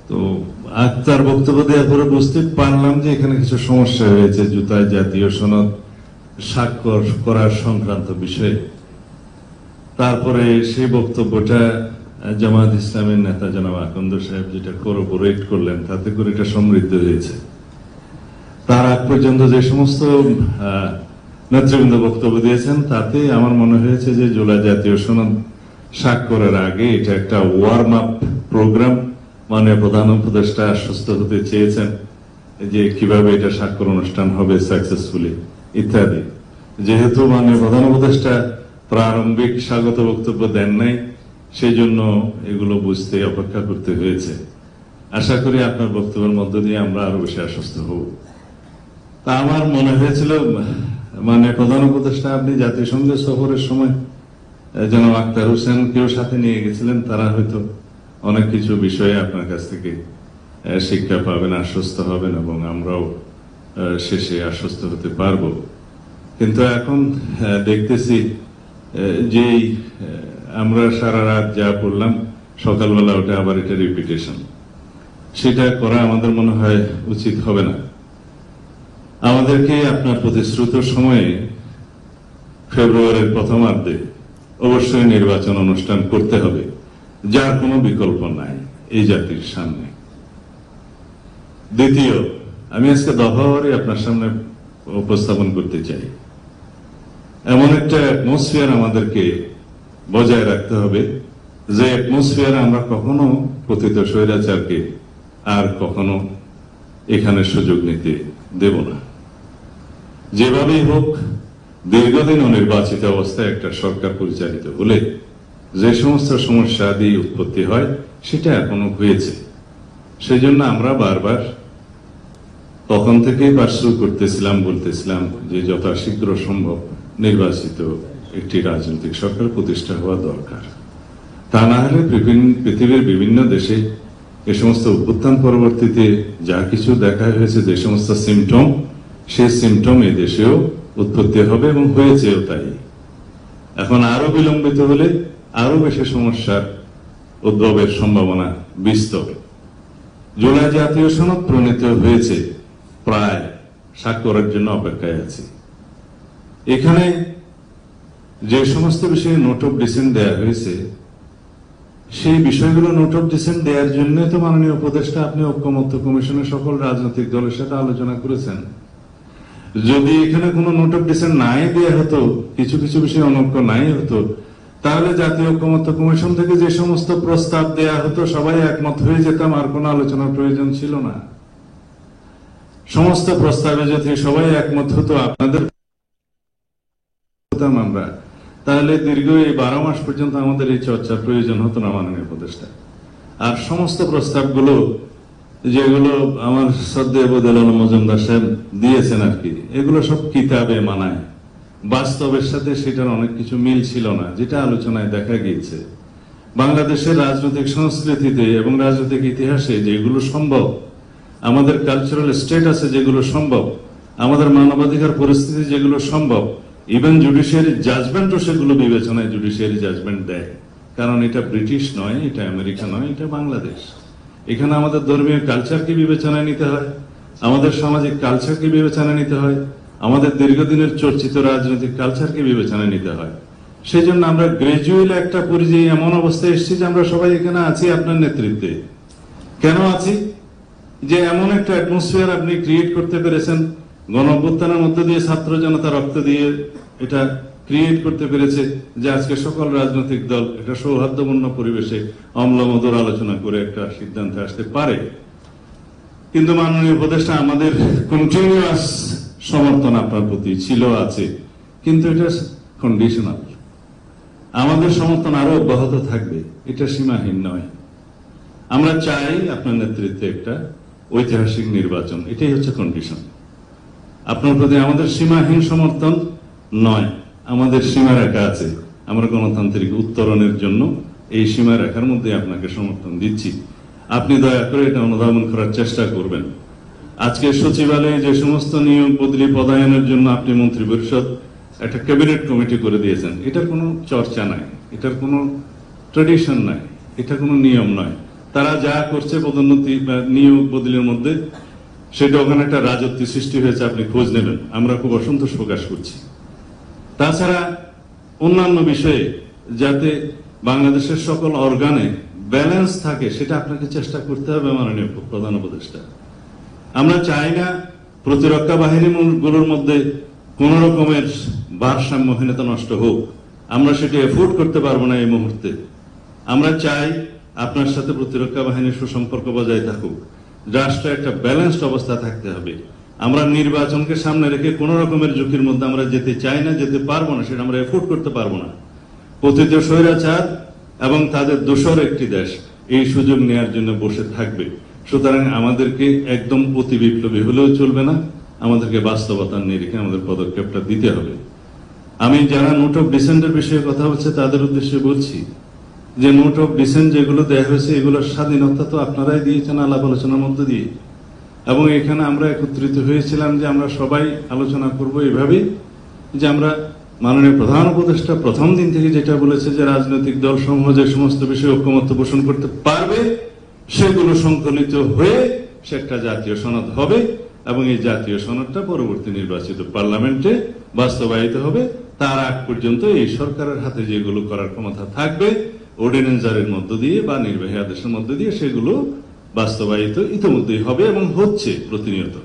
তো তার বক্তব্য দেওয়ার পরে বুঝতে পারলাম যে এখানে কিছু সমস্যা হয়েছে জুতায় জাতীয় সনদ স্বাক্ষর করার সংক্রান্ত বিষয়ে। তারপরে সেই বক্তব্যটা জামায়াত ইসলামের নেতা জনাব আকন্দ সাহেব যেটা কোরোবোরেট করলেন, তাতে করে এটা সমৃদ্ধ হয়েছে। তার আগ পর্যন্ত যে সমস্ত নেতৃবৃন্দ বক্তব্য দিয়েছেন, তাতে আমার মনে হয়েছে যে জুলাই জাতীয় সনদ স্বাক্ষরের আগে এটা একটা ওয়ার্ম আপ প্রোগ্রাম। মাননীয় প্রধান উপদেষ্টা আশ্বস্ত হতে চেয়েছেন যে কিভাবে এটা স্বাক্ষর অনুষ্ঠান হবে সাকসেসফুলি ইত্যাদি। যেহেতু মাননীয় প্রধান উপদেষ্টা প্রারম্ভিক স্বাগত বক্তব্য দেন নাই, সেই জন্য এগুলো বুঝতে অপেক্ষা করতে হয়েছে। আশা করি আপনার বক্তব্যের মধ্য দিয়ে আমরা আরো বেশি আশ্বস্ত হব। তা আমার মনে হয়েছিল মানে প্রধান উপদেষ্টা আপনি জাতিসংঘের সফরের সময় জনাব আক্তার হোসেন কেউ সাথে নিয়ে গেছিলেন, তারা হয়তো অনেক কিছু বিষয়ে আপনার কাছ থেকে শিক্ষা পাবেন, আশ্বস্ত হবেন এবং আমরাও শেষে আশ্বস্ত হতে পারবো। কিন্তু এখন দেখতেছি যে আমরা সারা রাত যা পড়লাম সকালবেলা ওটা আবার এটা রিপিটেশন, সেটা করা আমাদের মনে হয় উচিত হবে না। আমাদেরকে আপনার প্রতিশ্রুত সময়ে ফেব্রুয়ারির প্রথমার্ধে অবশ্যই নির্বাচন অনুষ্ঠান করতে হবে, যার কোনো বিকল্প নাই এই জাতির সামনে। দ্বিতীয়, আমি আজকে দফাওয়ারি আপনার সামনে উপস্থাপন করতে চাই। এমন একটা অ্যাটমসফিয়ার আমাদেরকে বজায় রাখতে হবে যে অ্যাটমসফিয়ার আমরা কখনো পতিত স্বৈরাচারকে আর কখনো এখানে সুযোগ নিতে দেব না। যেভাবেই হোক দীর্ঘদিন অনির্বাচিত অবস্থায় একটা সরকার পরিচালিত হলে যে সমস্ত সমস্যা দিয়ে উৎপত্তি হয় সেটা এখনো হয়েছে। সেই জন্য আমরা বারবার তখন থেকেই পার্সু করতেছিলাম, বলতেছিলাম যে যথাশীঘ্র সম্ভব নির্বাচিত একটি রাজনৈতিক সরকার প্রতিষ্ঠা হওয়া দরকার। তা না হলে পৃথিবীর বিভিন্ন দেশে এ সমস্ত অভ্যুত্থান পরবর্তীতে যা কিছু দেখা হয়েছে, যে সমস্ত সিমটম, সেই সিমটম এই দেশেও উৎপত্তি হবে এবং হয়েছেও তাই। এখন আরো বিলম্বিত হলে আরো বেশি সমস্যার উদ্ভবের সম্ভাবনা বিস্তর। জুলাই জাতীয় সনদ প্রণীত হয়েছে, প্রায় স্বাক্ষরের জন্য অপেক্ষায় আছে। এখানে যে সমস্ত বিষয়ে নোট অফ ডিসেন্ট দেওয়া হয়েছে, সেই বিষয়গুলো নোট অফ ডিসেন্ট দেওয়ার জন্য তো মাননীয় উপদেষ্টা আপনি ঐক্যমত্য কমিশনের সকল রাজনৈতিক দলের সাথে আলোচনা করেছেন। যদি এখানে কোনো নোট অফ ডিসেন্ট নাই দেওয়া হতো, কিছু কিছু বিষয়ে অনৈক্য নাই হতো, তাহলে জাতীয় ঐক্যমত্য কমিশন থেকে যে সমস্ত প্রস্তাব দেয়া হতো সবাই একমত হয়ে যেতাম, আর কোনো আলোচনার প্রয়োজন ছিল না। সমস্ত প্রস্তাবে যদি সবাই একমত হতো, আপনাদের আমরা, তাহলে দীর্ঘ এই 12 মাস পর্যন্ত আমাদের এই চর্চার প্রয়োজন হতো না মাননীয় উপদেষ্টা। আর সমস্ত প্রস্তাবগুলো যেগুলো আমার শ্রদ্ধেয় বদিউল আলম মজুমদার সাহেব দিয়েছেন আর কি, এগুলো সব কিতাবে মানায়, বাস্তবের সাথে সেটার অনেক কিছু মিল ছিল না, যেটা আলোচনায় দেখা গিয়েছে। বাংলাদেশের রাজনৈতিক সংস্কৃতিতে এবং রাজনৈতিক ইতিহাসে যেগুলো সম্ভব, আমাদের কালচারাল স্টেটাসে যেগুলো সম্ভব, আমাদের মানবাধিকার পরিস্থিতি যেগুলো সম্ভব, ইভেন জুডিশিয়ারি জাজমেন্টও সেগুলো বিবেচনায় জুডিশিয়ারি জাজমেন্ট দেয়। কারণ এটা ব্রিটিশ নয়, এটা আমেরিকা নয়, এটা বাংলাদেশ। এখানে আমাদের ধর্মীয় কালচারকে বিবেচনায় নিতে হয়, আমাদের সামাজিক কালচারকে বিবেচনায় নিতে হয়, আমাদের দীর্ঘদিনের চর্চিত রাজনৈতিক কালচারকে বিবেচনায় নিতে হয়। সেই জন্য আমরা গ্রাজুয়াল একটা পর্যায়ে এমন অবস্থায় এসেছি যে আমরা সবাই এখানে আছি আপনার নেতৃত্বে। কেন আছি? যে এমন একটা অ্যাটমসফিয়ার আপনি ক্রিয়েট করতে পেরেছেন, গণ অভ্যুত্থানের মধ্যে দিয়ে ছাত্র জনতা রক্ত দিয়ে এটা ক্রিয়েট করতে পেরেছে যে আজকে সকল রাজনৈতিক দল একটা সৌহার্দ্যপূর্ণ পরিবেশে অম্লমধুর আলোচনা করে একটা সিদ্ধান্তে আসতে পারে। কিন্তু মাননীয় উপদেষ্টা আমাদের কন্টিনিউয়াস সমর্থন আপনার প্রতি ছিল, আছে, কিন্তু এটা কন্ডিশনাল। আমাদের সমর্থন আরো অব্যাহত থাকবে, এটা সীমাহীন নয়। আমরা চাই আপনার নেতৃত্বে একটা ঐতিহাসিক নির্বাচন, এটাই হচ্ছে কন্ডিশন। আপনার প্রতি আমাদের সীমাহীন সমর্থন নয়, আমাদের সীমারেখা আছে। আমরা গণতান্ত্রিক উত্তরণের জন্য এই সীমারেখার মধ্যে আপনাকে সমর্থন দিচ্ছি। আপনি দয়া করে এটা অনুধাবন করার চেষ্টা করবেন। আজকে সচিবালয়ে যে সমস্ত নিয়োগ বদলি পদায়নের জন্য আপনি মন্ত্রী পরিষদ একটা ক্যাবিনেট কমিটি করে দিয়েছেন, এটার কোনো চর্চা নাই, এটার কোনো ট্রেডিশন নাই, এটা কোনো নিয়ম নয়। তারা যা করছে পদোন্নতি নিয়োগ বদলির মধ্যে, সেটা ওখানে একটা রাজত্ব সৃষ্টি হয়েছে, আপনি খোঁজ নেবেন। আমরা খুব অসন্তোষ প্রকাশ করছি। তাছাড়া অন্যান্য বিষয়ে যাতে বাংলাদেশের সকল অর্গানে ব্যালেন্স থাকে, সেটা আপনাকে চেষ্টা করতে হবে মাননীয় প্রধান উপদেষ্টা। আমরা চাই না প্রতিরক্ষা বাহিনীগুলোর মধ্যে কোন রকমের ভারসাম্যহীনতা নষ্ট হোক। আমরা সেটা এফোর্ড করতে পারবো না এই মুহূর্তে। আমরা চাই আপনার সাথে প্রতিরক্ষা বাহিনীর সুসম্পর্ক বজায় থাকুক, রাষ্ট্রে একটা ব্যালেন্সড অবস্থা থাকতে হবে। আমরা নির্বাচনকে সামনে রেখে কোন রকমের ঝুঁকির মধ্যে আমরা যেতে চাই না, যেতে পারবো না, সেটা আমরা এফোর্ড করতে পারবো না। পতিত স্বৈরাচার এবং তাদের দোসর একটি দেশ এই সুযোগ নেওয়ার জন্য বসে থাকবে। সুতরাং আমাদেরকে একদম অতি বিপ্লবী হলেও চলবে না, আমাদেরকে বাস্তবতার নিরিখে আমাদের পদক্ষেপটা দিতে হবে। আমি যারা নোট অফ ডিসেন্টের বিষয়ে কথা বলছে তাদের উদ্দেশ্যে বলছি যে নোট অফ ডিসেন্ট যেগুলো দেওয়া হয়েছে, এগুলোর স্বাধীনতা তো আপনারাই দিয়েছেন আলাপ আলোচনার মধ্যে দিয়ে, এবং এখানে আমরা একত্রিত হয়েছিলাম যে আমরা সবাই আলোচনা করব এভাবেই যে আমরা মাননীয় প্রধান উপদেষ্টা প্রথম দিন থেকে যেটা বলেছে যে রাজনৈতিক দল সমূহ যে সমস্ত বিষয়ে ঐকমত্য পোষণ করতে পারবে সেগুলো সংকলিত হয়ে সে একটা জাতীয় সনদ হবে, এবং এই জাতীয় সনদটা পরবর্তী নির্বাচিত পার্লামেন্টে বাস্তবায়িত হবে। তার আগ পর্যন্ত এই সরকারের হাতে যেগুলো করার ক্ষমতা থাকবে অর্ডিন্যান্সের মধ্য দিয়ে বা নির্বাহী আদেশের মধ্য দিয়ে সেগুলো বাস্তবায়িত ইতিমধ্যেই হবে এবং হচ্ছে প্রতিনিয়ত।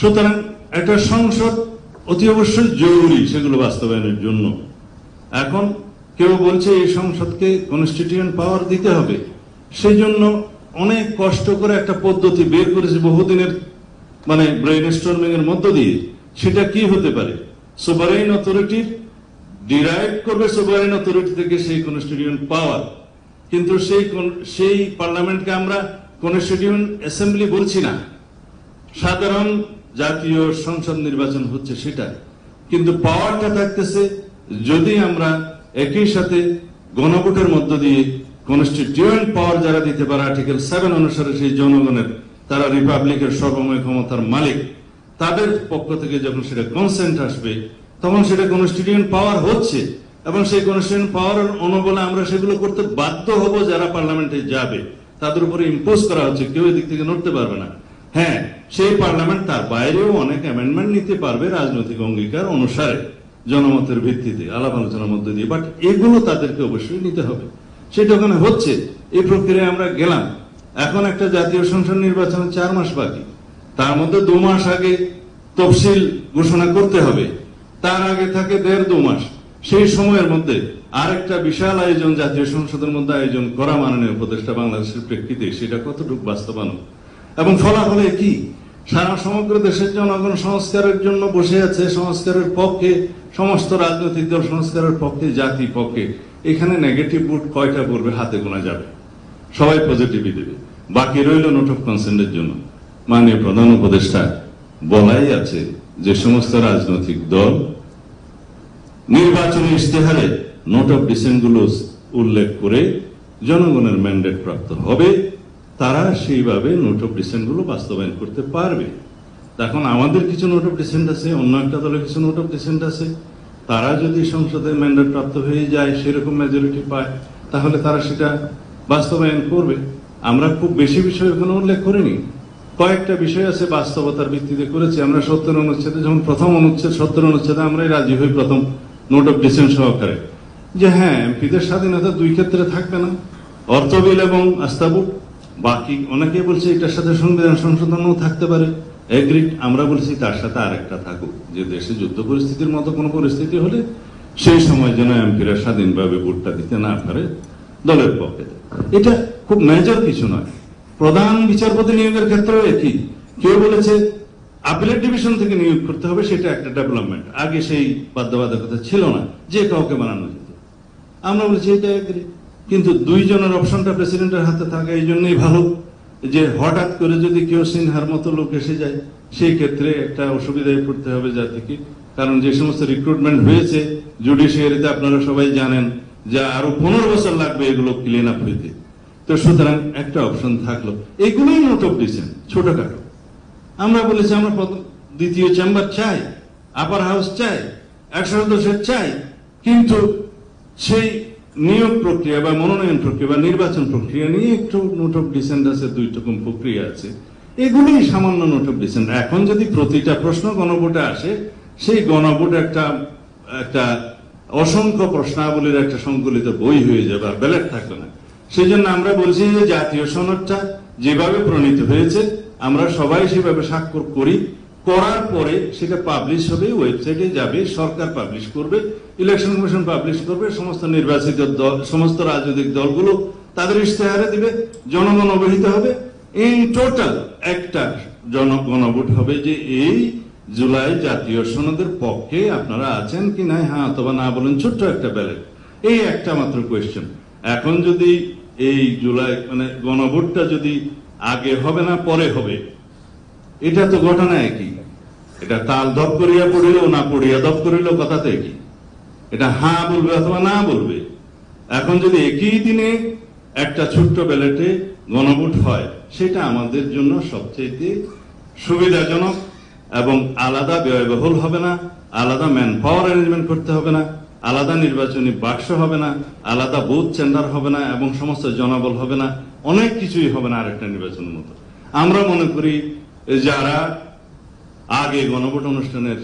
সুতরাং একটা সংসদ অতি অবশ্যই জরুরি সেগুলো বাস্তবায়নের জন্য। এখন কেউ বলছে এই সংসদকে কনস্টিটিউয়েন্ট পাওয়ার দিতে হবে, সেই জন্য অনেক কষ্ট করে একটা পদ্ধতি বের করেছে বহুদিনের ব্রেইন স্টর্মিং এর মধ্য দিয়ে। সেটা কি হতে পারে? সোভারেইন অথরিটির ডিরাইভ করবে সোভারেইন অথরিটি থেকে সেই কনস্টিটিউয়েন্ট পাওয়ার, কিন্তু সেই পার্লামেন্টকে আমরা কনস্টিটিউয়েন্ট অ্যাসেম্বলি বলছি না, সাধারণ জাতীয় সংসদ নির্বাচন হচ্ছে সেটা, কিন্তু পাওয়ারটা থাকতেছে যদি আমরা একই সাথে গণভোটের মধ্য দিয়ে কনস্টিটিউয়েন্ট পাওয়ার যারা দিতে পারে আর্টিকেল 7 অনুসারে সেই জনগণের, তারা রিপাবলিকের সর্বময় ক্ষমতার মালিক, তাদের পক্ষ থেকে যখন সেটা কনসেন্ট আসবে তখন সেটা কনস্টিটিউয়েন্ট পাওয়ার হচ্ছে, এবং সেই কনস্টিটিউয়েন্ট পাওয়ারের অনুবলে আমরা সেগুলো করতে বাধ্য হব। যারা পার্লামেন্টে যাবে তাদের উপরে ইম্পোজ করা হচ্ছে, কেউ এদিক থেকে নড়তে পারবে না। হ্যাঁ, সেই পার্লামেন্ট তার বাইরেও অনেক অ্যামেন্ডমেন্ট নিতে পারবে রাজনৈতিক অঙ্গীকার অনুসারে, জনমতের ভিত্তিতে আলাপ আলোচনার মধ্যে দিয়ে, বাট এগুলো তাদেরকে অবশ্যই নিতে হবে। সেটা ওখানে হচ্ছে, এই প্রক্রিয়ায় আমরা গেলাম। এখন একটা জাতীয় সংসদ নির্বাচনের 4 মাস বাকি, তার মধ্যে 2 মাস আগে তফসিল ঘোষণা করতে হবে, তার আগে থাকে 1.5-2 মাস। সেই সময়ের মধ্যে আরেকটা বিশাল আয়োজন জাতীয় সংসদের মধ্যে আয়োজন করা মাননীয় উপদেষ্টা বাংলাদেশের প্রেক্ষিতে সেটা কতটুকু বাস্তবায়ন এবং ফলাফলে কি? সারা সমগ্র দেশের জনগণ সংস্কারের জন্য বসে আছে, সংস্কারের পক্ষে সমস্ত রাজনৈতিক দল, সংস্কারের পক্ষে জাতি পক্ষে। এখানে নেগেটিভ ভোট কয়টা পড়বে হাতে গোনা যাবে, সবাই পজিটিভই দেবে। বাকি রইল নোট অফ কনসেন্টের জন্য। মাননীয় প্রধান উপদেষ্টা বলাই আছে যে সমস্ত রাজনৈতিক দল নির্বাচনী ইশতেহারে নোট অফ ডিসেন্ট গুলো উল্লেখ করে জনগণের ম্যান্ডেট প্রাপ্ত হবে, তারা সেইভাবে নোট অফ ডিসেন্ট গুলো বাস্তবায়ন করতে পারবে। এখন আমাদের কিছু নোট অফ ডিসেন্ট আছে, অন্য একটা দলের কিছু নোট অফ ডিসেন্ট আছে, তারা যদি সংসদে ম্যান্ডেট প্রাপ্ত হয়ে যায়, সেরকম মেজরিটি পায়, তাহলে তারা সেটা বাস্তবায়ন করবে। আমরা খুব বেশি বিষয় ওখানে উল্লেখ করিনি, কয়েকটা বিষয় আছে বাস্তবতার ভিত্তিতে করেছি। আমরা 70 অনুচ্ছেদে যখন প্রথম অনুচ্ছেদ 70 অনুচ্ছেদে আমরাই রাজি হই প্রথম নোট অফ ডিসেন্ট সহকারে, যে হ্যাঁ এমপিদের স্বাধীনতা 2 ক্ষেত্রে থাকবে না, অর্থ বিল এবং আস্থাভোট। বাকি অনেকে বলছে এটার সাথে সংবিধান সংশোধনও থাকতে পারে, এগ্রিড। আমরা বলছি তার সাথে আরেকটা থাকুক, যে দেশে যুদ্ধ পরিস্থিতির মতো কোনো পরিস্থিতি হলে সেই সময় যেন এমপিরা স্বাধীনভাবে ভোটটা দিতে না পারে দলের পক্ষে। এটা খুব মেজর কিছু নয়। প্রধান বিচারপতি নিয়োগের ক্ষেত্রেও একই। কেউ বলেছে আপিলেট ডিভিশন থেকে নিয়োগ করতে হবে, সেটা একটা ডেভেলপমেন্ট। আগে সেই বাধ্যবাধকতা ছিল না, যে কাউকে বানানো যেত। আমরা বলছি এটা এগ্রি, কিন্তু 2 জনের অপশনটা প্রেসিডেন্টের হাতে থাকা এই জন্যই ভালো, যে হঠাৎ করে যদি কেউ সিনহার মতো লোক এসে যায় সেই ক্ষেত্রে একটা অসুবিধায় পড়তে হবে জাতিকে। কারণ যে সমস্ত রিক্রুটমেন্ট হয়েছে জুডিশিয়ারিতে আপনারা সবাই জানেন যে আরো 15 বছর লাগবে এগুলো ক্লিন আপ হইতে। তো সুতরাং একটা অপশন থাকলো, এগুলোই নোট অফ ডিসেন্ট ছোটখাটো। আমরা বলেছি আমরা দ্বিতীয় চেম্বার চাই, আপার হাউস চাই, 100 সদস্যের চাই, কিন্তু সেই নিয়োগ প্রক্রিয়া বা মনোনয়ন প্রক্রিয়া বা নির্বাচন প্রক্রিয়া নিয়ে একটু নোট অফ ডিসেন্ট আছে, 2 রকম প্রক্রিয়া আছে, এগুলোই সামান্য নোট অফ ডিসেন্ট। এখন যদি প্রতিটা প্রশ্ন গণভোটে আসে, সেই গণভোট একটা অসংখ্য প্রশ্নাবলীর একটা সংকলিত বই হয়ে যাবে, আর ব্যালট থাকবে না। সেই জন্য আমরা বলছি যে জাতীয় সনদটা যেভাবে প্রণীত হয়েছে আমরা সবাই সেভাবে স্বাক্ষর করি, করার পরে সেটা পাবলিশ হবে, ওয়েবসাইটে যাবে, সরকার পাবলিশ করবে, ইলেকশন কমিশন পাবলিশ করবে, সমস্ত নির্বাচিত দল, সমস্ত রাজনৈতিক দলগুলো তাদের ইশতেহারে দিবে, জনগণ অবহিত হবে। ইন টোটাল একটা গণভোট হবে যে এই জুলাই জাতীয় সনদের পক্ষে আপনারা আছেন কি না, হ্যাঁ অথবা না বলেন, ছোট্ট একটা ব্যালট, এই একটা মাত্র কোয়েশ্চেন। এখন যদি এই জুলাই মানে গণভোটটা যদি আগে হবে না পরে হবে, এটা তো ঘটনা একই। এটা তাল দপ করিয়া পড়িলেও না পড়িয়া দপ করিলেও কথাতে একই। এটা হ্যাঁ বলবে অথবা না বলবে। এখন যদি একই দিনে একটা ছোট্ট ব্যালটে গণভোট হয়, সেটা আমাদের জন্য সবচেয়ে সুবিধাজনক এবং আলাদা ব্যয়বহুল হবে না, আলাদা ম্যান পাওয়ার অ্যারেঞ্জমেন্ট করতে হবে না, আলাদা নির্বাচনী বাক্স হবে না, আলাদা বুথ চেম্বার হবে না, এবং সমস্ত জনবল হবে না, অনেক কিছুই হবে না আরেকটা নির্বাচনের মতো। আমরা মনে করি যারা আগে গণভোট অনুষ্ঠানের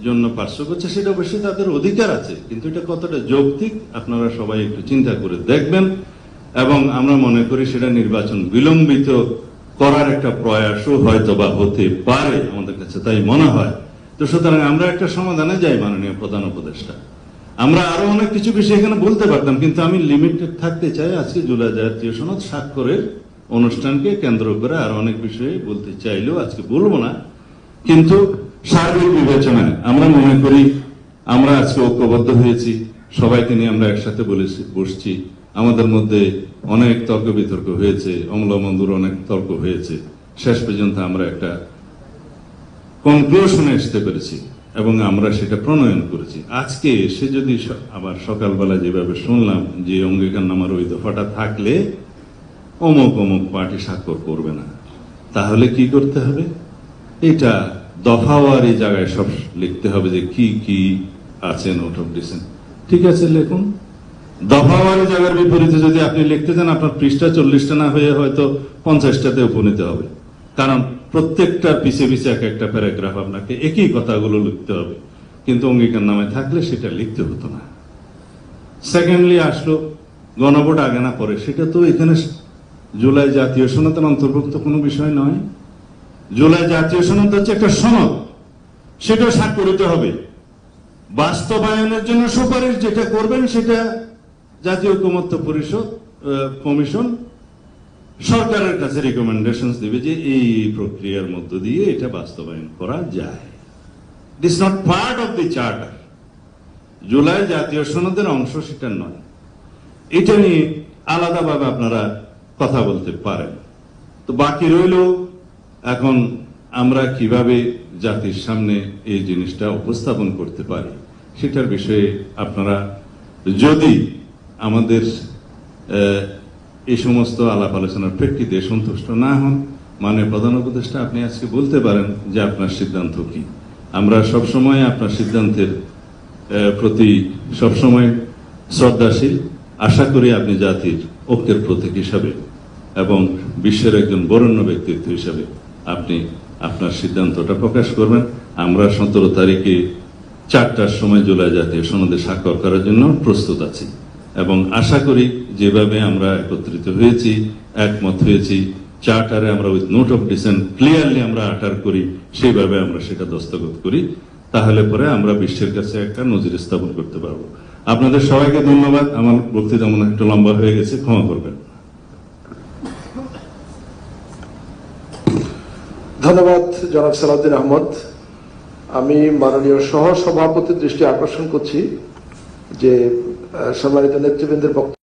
জন্য পার্শ্ব করছে, সেটা অবশ্যই তাদের অধিকার আছে, কিন্তু এটা কতটা যৌক্তিক আপনারা সবাই একটু চিন্তা করে দেখবেন। এবং আমরা মনে করি সেটা নির্বাচন বিলম্বিত করার একটা প্রয়াসও হয়তো বা হতে পারে, আমাদের কাছে তাই মনে হয়। তো সুতরাং আমরা একটা সমাধানে যাই, মাননীয় প্রধান উপদেষ্টা। আমরা আরো অনেক কিছু বিষয় এখানে বলতে পারতাম, কিন্তু আমি লিমিটেড থাকতে চাই। আজকে জুলাই জাতীয় সনদ স্বাক্ষরের অনুষ্ঠানকে কেন্দ্র করে আরো অনেক বিষয়ে বলতে চাইলেও আজকে বলবো না। কিন্তু সার্বিক বিবেচনায় আমরা মনে করি আমরা আজকে ঐক্যবদ্ধ হয়েছি, সবাইকে নিয়ে আমরা একসাথে বসছি। আমাদের মধ্যে অনেক তর্ক বিতর্ক হয়েছে, অম্লমন্দুর অনেক তর্ক হয়েছে, শেষ পর্যন্ত আমরা একটা কনক্লুশনে আসতে পেরেছি এবং আমরা সেটা প্রণয়ন করেছি। আজকে এসে যদি আবার সকালবেলা যেভাবে শুনলাম যে অঙ্গীকারনামার ওই দফাটা থাকলে অমুক অমুক পার্টি স্বাক্ষর করবে না, তাহলে কি করতে হবে? এটা দফাওয়ারি জায়গায় সব লিখতে হবে যে কি কি আছে নোট অফ ডিসেন্ট। ঠিক আছে, লিখুন। দফাওয়ারি জায়গার বিপরীতে যদি আপনি লিখতে চান, আপনার পৃষ্ঠা 40টা না হয়ে হয়তো 50টাতে উপনীত হবে, কারণ প্রত্যেকটা পিছে পিছে এক একটা প্যারাগ্রাফ আপনাকে একই কথাগুলো লিখতে হবে। কিন্তু অঙ্গীকারনামায় থাকলে সেটা লিখতে হতো না। সেকেন্ডলি আসলো গণভোট আগে না পরে, সেটা তো এখানে জুলাই জাতীয় সনদের অন্তর্ভুক্ত কোনো বিষয় নয়। জুলাই জাতীয় সনদ হচ্ছে একটা সনদ, সেটা স্বাক্ষরিত হবে। বাস্তবায়নের জন্য সুপারিশ যেটা করবেন সেটা জাতীয় ঐকমত্য পরিষদ কমিশন সরকারের কাছে রিকমেন্ডেশন দিবে যে এই প্রক্রিয়ার মধ্য দিয়ে এটা বাস্তবায়ন করা যায়। It is not part of the charter. July জাতীয় সনদের অংশ সেটা নয়। এটা নিয়ে আলাদাভাবে আপনারা কথা বলতে পারেন। তো বাকি রইল এখন আমরা কিভাবে জাতির সামনে এই জিনিসটা উপস্থাপন করতে পারি, সেটার বিষয়ে আপনারা যদি আমাদের এই সমস্ত আলাপ আলোচনার প্রেক্ষিতে সন্তুষ্ট না হন, মাননীয় প্রধান উপদেষ্টা আপনি আজকে বলতে পারেন যে আপনার সিদ্ধান্ত কি। আমরা সবসময় আপনার সিদ্ধান্তের প্রতি সবসময় শ্রদ্ধাশীল। আশা করি আপনি জাতির ঐক্যের প্রতীক হিসাবে এবং বিশ্বের একজন বরেণ্য ব্যক্তিত্ব হিসাবে আপনি আপনার সিদ্ধান্তটা প্রকাশ করবেন। আমরা 17 তারিখে 4টার সময় জুলাই জাতীয় সনদে স্বাক্ষর করার জন্য প্রস্তুত আছি এবং আশা করি যেভাবে আমরা একত্রিত হয়েছি, একমত হয়েছি, চার্টারে আমরা with note of dissent clearly আমরা আটার করি, সেইভাবে আমরা সেটা দস্তখত করি, তাহলে পরে আমরা বিশ্বের কাছে একটা নজির স্থাপন করতে পারবো। আপনাদের সবাইকে ধন্যবাদ। আমার বক্তৃতা মনে একটু লম্বা হয়ে গেছে, ক্ষমা করবেন। ধন্যবাদ জনাব সালাউদ্দিন আহমদ। আমি মাননীয় সহ সভাপতির দৃষ্টি আকর্ষণ করছি যে সম্মানিত নেতৃবৃন্দের বক্তব্য